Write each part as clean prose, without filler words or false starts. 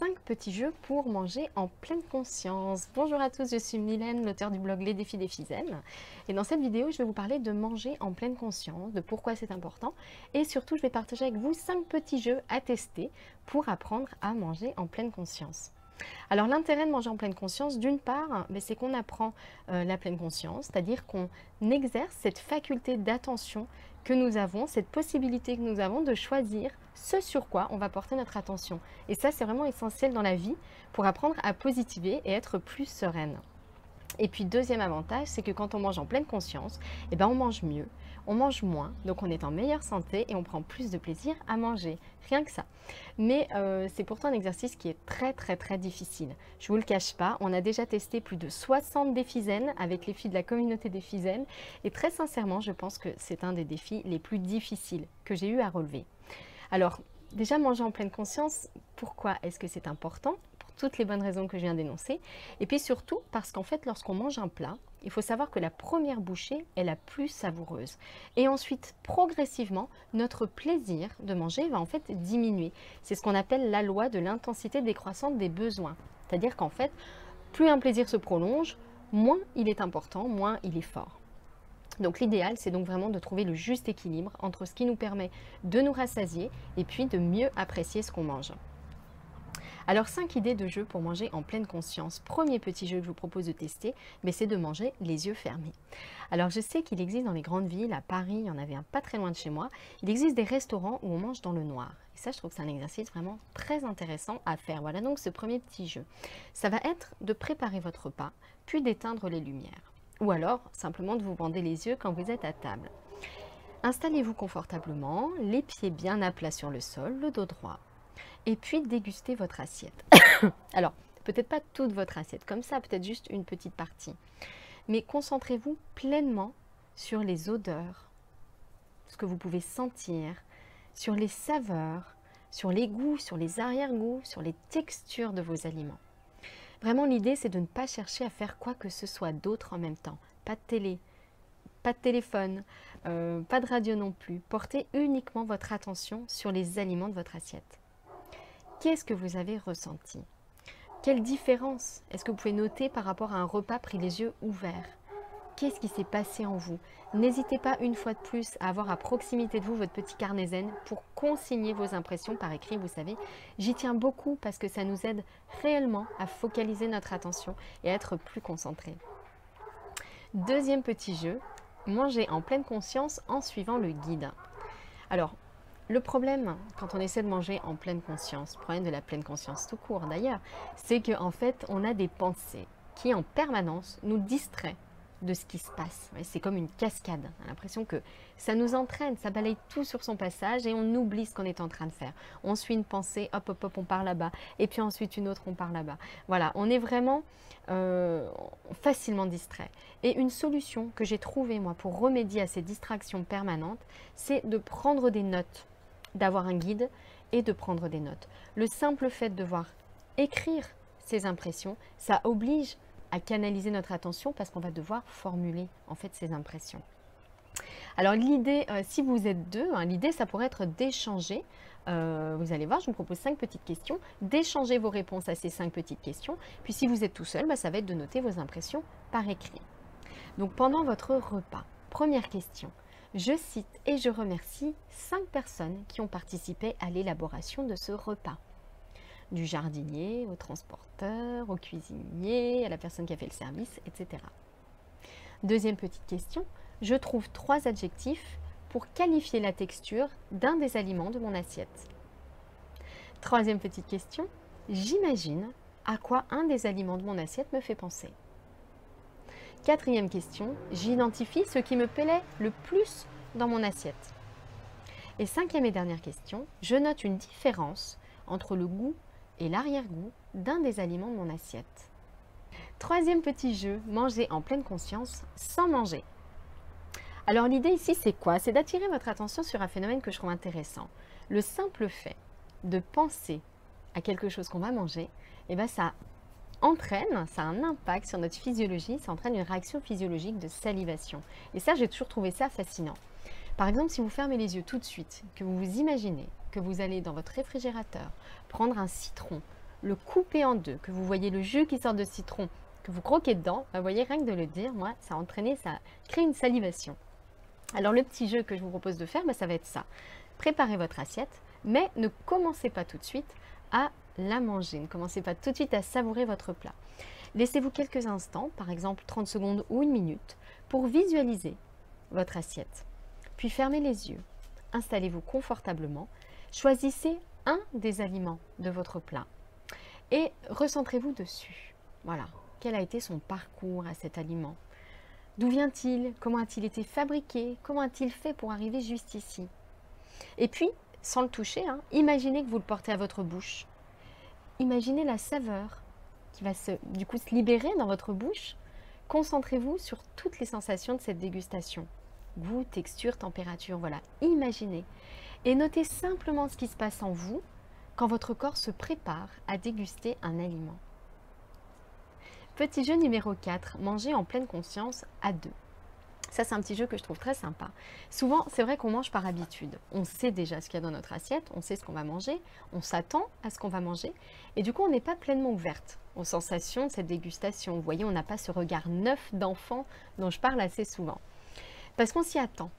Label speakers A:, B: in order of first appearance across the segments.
A: 5 petits jeux pour manger en pleine conscience. Bonjour à tous, je suis Mylène, l'auteure du blog Les Défis des Fisaines. Et dans cette vidéo, je vais vous parler de manger en pleine conscience, de pourquoi c'est important. Et surtout, je vais partager avec vous 5 petits jeux à tester pour apprendre à manger en pleine conscience. Alors l'intérêt de manger en pleine conscience, d'une part, c'est qu'on apprend la pleine conscience, c'est-à-dire qu'on exerce cette faculté d'attention que nous avons, cette possibilité que nous avons de choisir ce sur quoi on va porter notre attention. Et ça, c'est vraiment essentiel dans la vie pour apprendre à positiver et être plus sereine. Et puis deuxième avantage, c'est que quand on mange en pleine conscience, on mange mieux, on mange moins, donc on est en meilleure santé et on prend plus de plaisir à manger, rien que ça. Mais c'est pourtant un exercice qui est très difficile. Je ne vous le cache pas, on a déjà testé plus de 60 défis zen avec les filles de la communauté des défis zen et très sincèrement, je pense que c'est un des défis les plus difficiles que j'ai eu à relever. Alors, déjà manger en pleine conscience, pourquoi est-ce que c'est important ? Toutes les bonnes raisons que je viens d'énoncer. Et puis surtout parce qu'en fait, lorsqu'on mange un plat, il faut savoir que la première bouchée est la plus savoureuse. Et ensuite, progressivement, notre plaisir de manger va en fait diminuer. C'est ce qu'on appelle la loi de l'intensité décroissante des besoins. C'est-à-dire qu'en fait, plus un plaisir se prolonge, moins il est important, moins il est fort. Donc l'idéal, c'est donc vraiment de trouver le juste équilibre entre ce qui nous permet de nous rassasier et puis de mieux apprécier ce qu'on mange. Alors 5 idées de jeux pour manger en pleine conscience. Premier petit jeu que je vous propose de tester, c'est de manger les yeux fermés. Alors je sais qu'il existe dans les grandes villes, à Paris, il y en avait un pas très loin de chez moi, il existe des restaurants où on mange dans le noir. Et ça, je trouve que c'est un exercice vraiment très intéressant à faire. Voilà donc ce premier petit jeu. Ça va être de préparer votre repas, puis d'éteindre les lumières. Ou alors simplement de vous bander les yeux quand vous êtes à table. Installez-vous confortablement, les pieds bien à plat sur le sol, le dos droit. Et puis dégustez votre assiette. Alors, peut-être pas toute votre assiette, comme ça, peut-être juste une petite partie. Mais concentrez-vous pleinement sur les odeurs, ce que vous pouvez sentir, sur les saveurs, sur les goûts, sur les arrière-goûts, sur les textures de vos aliments. Vraiment, l'idée, c'est de ne pas chercher à faire quoi que ce soit d'autre en même temps. Pas de télé, pas de téléphone, pas de radio non plus. Portez uniquement votre attention sur les aliments de votre assiette. Qu'est-ce que vous avez ressenti? Quelle différence est-ce que vous pouvez noter par rapport à un repas pris les yeux ouverts? Qu'est-ce qui s'est passé en vous? N'hésitez pas une fois de plus à avoir à proximité de vous votre petit carnet zen pour consigner vos impressions par écrit. Vous savez, j'y tiens beaucoup parce que ça nous aide réellement à focaliser notre attention et à être plus concentré. Deuxième petit jeu, manger en pleine conscience en suivant le guide. Alors, le problème, quand on essaie de manger en pleine conscience, le problème de la pleine conscience tout court d'ailleurs, c'est qu'en fait, on a des pensées qui en permanence nous distraient de ce qui se passe. C'est comme une cascade. On a l'impression que ça nous entraîne, ça balaye tout sur son passage et on oublie ce qu'on est en train de faire. On suit une pensée, hop, on part là-bas, et puis ensuite une autre, on part là-bas. Voilà, on est vraiment facilement distrait. Et une solution que j'ai trouvée, moi, pour remédier à ces distractions permanentes, c'est de prendre des notes, d'avoir un guide et de prendre des notes. Le simple fait de devoir écrire ses impressions, ça oblige à canaliser notre attention parce qu'on va devoir formuler en fait ces impressions. Alors l'idée, si vous êtes deux, l'idée ça pourrait être d'échanger, vous allez voir, je vous propose 5 petites questions, d'échanger vos réponses à ces 5 petites questions, puis si vous êtes tout seul, ça va être de noter vos impressions par écrit. Donc pendant votre repas, première question, je cite et je remercie 5 personnes qui ont participé à l'élaboration de ce repas. Du jardinier, au transporteur, au cuisinier, à la personne qui a fait le service, etc. Deuxième petite question, je trouve 3 adjectifs pour qualifier la texture d'un des aliments de mon assiette. Troisième petite question, j'imagine à quoi un des aliments de mon assiette me fait penser. Quatrième question, j'identifie ce qui me plaît le plus dans mon assiette. Et cinquième et dernière question, je note une différence entre le goût et l'arrière-goût d'un des aliments de mon assiette. Troisième petit jeu, manger en pleine conscience sans manger. Alors l'idée ici c'est quoi? C'est d'attirer votre attention sur un phénomène que je trouve intéressant. Le simple fait de penser à quelque chose qu'on va manger, ça entraîne, ça a un impact sur notre physiologie, ça entraîne une réaction physiologique de salivation. Et ça, j'ai toujours trouvé ça fascinant. Par exemple, si vous fermez les yeux tout de suite, que vous vous imaginez que vous allez dans votre réfrigérateur prendre un citron, le coupez en deux, que vous voyez le jus qui sort de citron, que vous croquez dedans, vous voyez, rien que de le dire, moi, ça a entraîné, ça crée une salivation. Alors le petit jeu que je vous propose de faire, ça va être ça. Préparez votre assiette, mais ne commencez pas tout de suite à la manger. Ne commencez pas tout de suite à savourer votre plat. Laissez-vous quelques instants, par exemple 30 secondes ou 1 minute, pour visualiser votre assiette. Puis fermez les yeux, installez-vous confortablement, choisissez un des aliments de votre plat et recentrez-vous dessus. Voilà, quel a été son parcours à cet aliment? D'où vient-il? Comment a-t-il été fabriqué? Comment a-t-il fait pour arriver juste ici? Et puis, sans le toucher, imaginez que vous le portez à votre bouche. Imaginez la saveur qui va se libérer dans votre bouche. Concentrez-vous sur toutes les sensations de cette dégustation. Goût, texture, température, voilà. Imaginez. Et notez simplement ce qui se passe en vous quand votre corps se prépare à déguster un aliment. Petit jeu numéro 4, manger en pleine conscience à deux. Ça, c'est un petit jeu que je trouve très sympa. Souvent, c'est vrai qu'on mange par habitude. On sait déjà ce qu'il y a dans notre assiette, on sait ce qu'on va manger, on s'attend à ce qu'on va manger. Et du coup, on n'est pas pleinement ouverte aux sensations de cette dégustation. Vous voyez, on n'a pas ce regard neuf d'enfant dont je parle assez souvent. Parce qu'on s'y attend.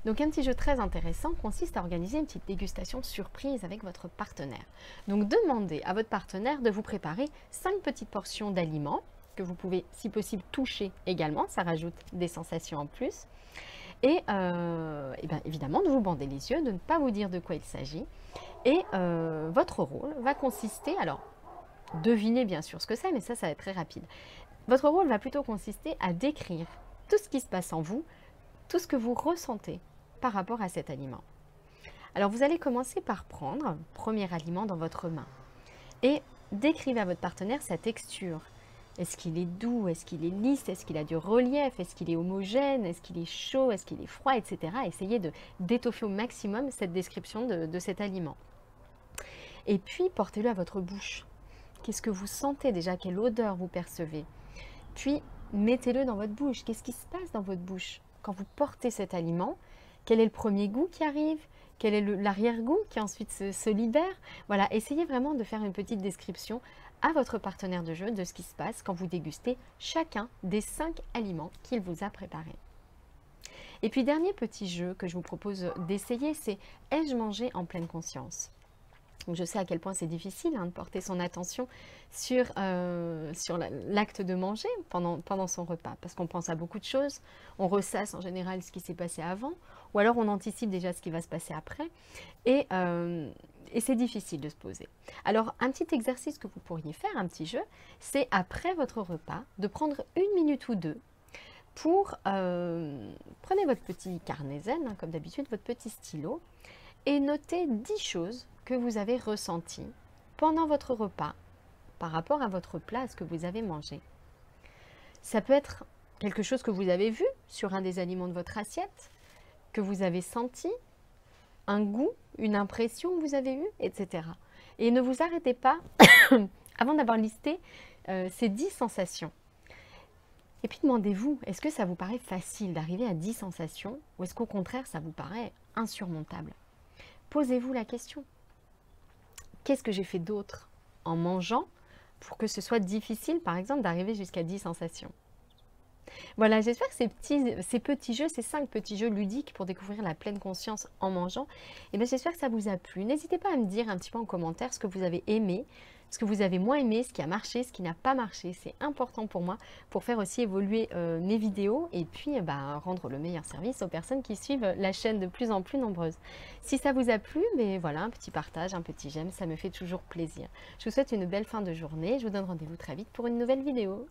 A: Donc, un petit jeu très intéressant consiste à organiser une petite dégustation surprise avec votre partenaire. Donc, demandez à votre partenaire de vous préparer 5 petites portions d'aliments que vous pouvez, si possible, toucher également. Ça rajoute des sensations en plus. Et bien évidemment, de vous bander les yeux, de ne pas vous dire de quoi il s'agit. Et votre rôle va consister, alors, devinez bien sûr ce que c'est, mais ça va être très rapide. Votre rôle va plutôt consister à décrire tout ce qui se passe en vous, tout ce que vous ressentez par rapport à cet aliment. Alors, vous allez commencer par prendre un premier aliment dans votre main et décrivez à votre partenaire sa texture. Est-ce qu'il est doux? Est-ce qu'il est lisse? Est-ce qu'il a du relief? Est-ce qu'il est homogène? Est-ce qu'il est chaud? Est-ce qu'il est froid? Etc. Essayez d'étoffer au maximum cette description de cet aliment. Et puis, portez-le à votre bouche. Qu'est-ce que vous sentez déjà? Quelle odeur vous percevez? Puis, mettez-le dans votre bouche. Qu'est-ce qui se passe dans votre bouche quand vous portez cet aliment? Quel est le premier goût qui arrive? Quel est l'arrière-goût qui ensuite se libère? Voilà, essayez vraiment de faire une petite description à votre partenaire de jeu de ce qui se passe quand vous dégustez chacun des 5 aliments qu'il vous a préparés. Et puis, dernier petit jeu que je vous propose d'essayer, c'est « Ai-je mangé en pleine conscience ?» Donc, je sais à quel point c'est difficile de porter son attention sur l'acte de manger pendant son repas, parce qu'on pense à beaucoup de choses, on ressasse en général ce qui s'est passé avant, ou alors on anticipe déjà ce qui va se passer après, et c'est difficile de se poser. Alors, un petit exercice que vous pourriez faire, un petit jeu, c'est après votre repas, de prendre 1 minute ou 2 pour, prenez votre petit carnet zen, comme d'habitude, votre petit stylo, et notez 10 choses que vous avez ressenties pendant votre repas par rapport à votre plat, à ce que vous avez mangé. Ça peut être quelque chose que vous avez vu sur un des aliments de votre assiette, que vous avez senti, un goût, une impression que vous avez eue, etc. Et ne vous arrêtez pas avant d'avoir listé ces 10 sensations. Et puis demandez-vous, est-ce que ça vous paraît facile d'arriver à 10 sensations ou est-ce qu'au contraire ça vous paraît insurmontable? Posez-vous la question. Qu'est-ce que j'ai fait d'autre en mangeant pour que ce soit difficile, par exemple, d'arriver jusqu'à 10 sensations? Voilà, j'espère que ces petits jeux, ces 5 petits jeux ludiques pour découvrir la pleine conscience en mangeant, j'espère que ça vous a plu. N'hésitez pas à me dire un petit peu en commentaire ce que vous avez aimé, ce que vous avez moins aimé, ce qui a marché, ce qui n'a pas marché. C'est important pour moi pour faire aussi évoluer mes vidéos et puis rendre le meilleur service aux personnes qui suivent la chaîne de plus en plus nombreuses. Si ça vous a plu, voilà, un petit partage, un petit j'aime, ça me fait toujours plaisir. Je vous souhaite une belle fin de journée. Je vous donne rendez-vous très vite pour une nouvelle vidéo.